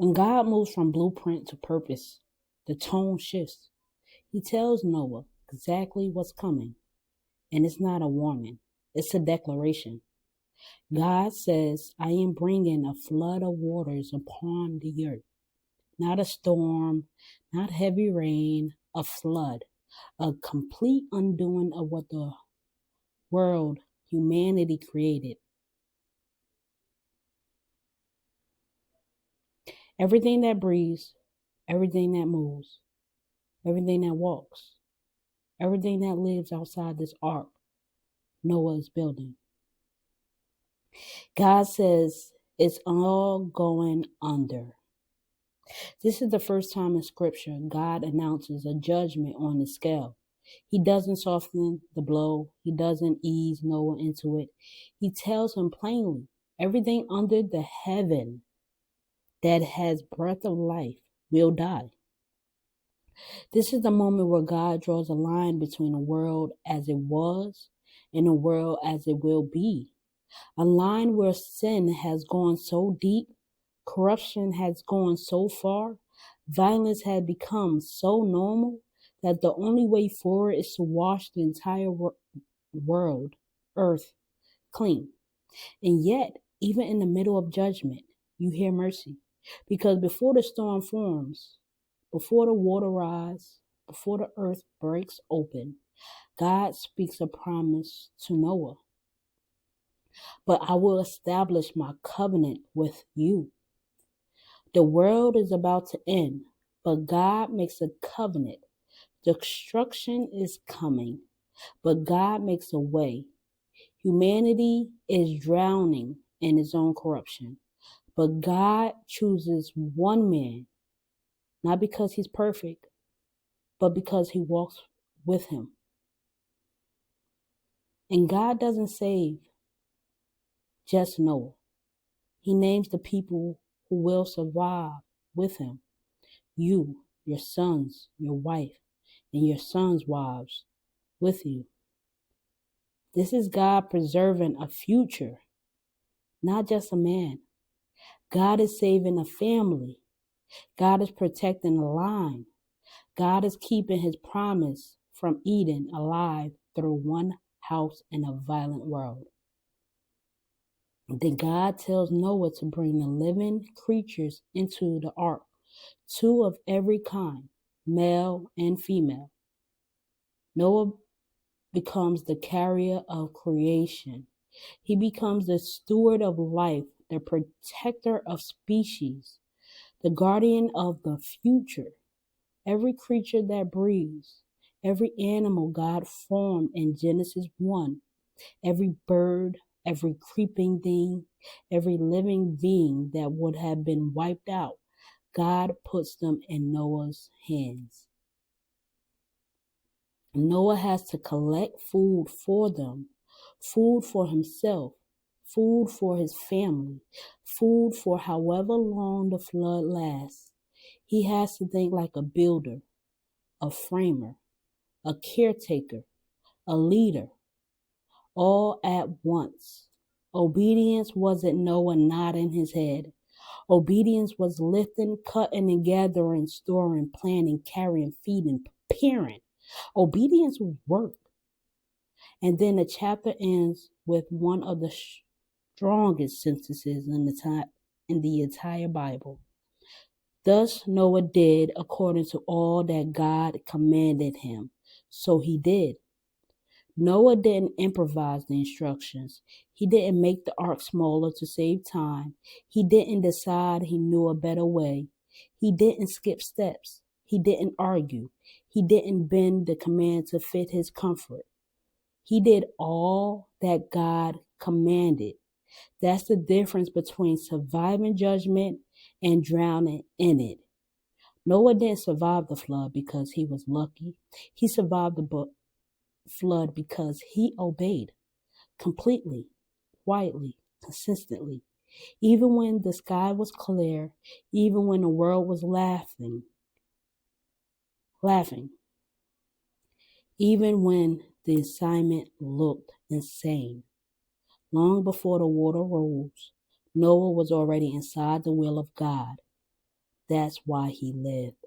When God moves from blueprint to purpose, the tone shifts. He tells Noah exactly what's coming, and it's not a warning, it's a declaration. God says, I am bringing a flood of waters upon the earth, not a storm, not heavy rain, a flood, a complete undoing of what the world, humanity created. Everything that breathes, everything that moves, everything that walks, everything that lives outside this ark, Noah is building. God says it's all going under. This is the first time in Scripture God announces a judgment on the scale. He doesn't soften the blow. He doesn't ease Noah into it. He tells him plainly, everything under the heaven that has breath of life will die. This is the moment where God draws a line between a world as it was and a world as it will be. A line where sin has gone so deep, corruption has gone so far, violence had become so normal that the only way forward is to wash the entire world, earth, clean. And yet, even in the middle of judgment, you hear mercy. Because before the storm forms, before the water rise, before the earth breaks open, God speaks a promise to Noah. But I will establish my covenant with you. The world is about to end, but God makes a covenant. Destruction is coming, but God makes a way. Humanity is drowning in its own corruption, but God chooses one man, not because he's perfect, but because he walks with him. And God doesn't save just Noah. He names the people who will survive with him. You, your sons, your wife, and your sons' wives with you. This is God preserving a future, not just a man. God is saving a family. God is protecting a line. God is keeping his promise from Eden alive through one house in a violent world. Then God tells Noah to bring the living creatures into the ark, 2 of every kind, male and female. Noah becomes the carrier of creation. He becomes the steward of life, the protector of species, the guardian of the future. Every creature that breathes, every animal God formed in Genesis 1, every bird, every creeping thing, every living being that would have been wiped out, God puts them in Noah's hands. Noah has to collect food for them, food for himself, food for his family, food for however long the flood lasts. He has to think like a builder, a framer, a caretaker, a leader, all at once. Obedience wasn't Noah nodding his head. Obedience was lifting, cutting, and gathering, storing, planning, carrying, feeding, preparing. Obedience was work. And then the chapter ends with one of the strongest sentences in the entire Bible. Thus Noah did according to all that God commanded him. So he did. Noah didn't improvise the instructions. He didn't make the ark smaller to save time. He didn't decide he knew a better way. He didn't skip steps. He didn't argue. He didn't bend the command to fit his comfort. He did all that God commanded. That's the difference between surviving judgment and drowning in it. Noah didn't survive the flood because he was lucky. He survived the flood because he obeyed completely, quietly, consistently. Even when the sky was clear, even when the world was laughing, even when the assignment looked insane. Long before the water rose, Noah was already inside the will of God. That's why he lived.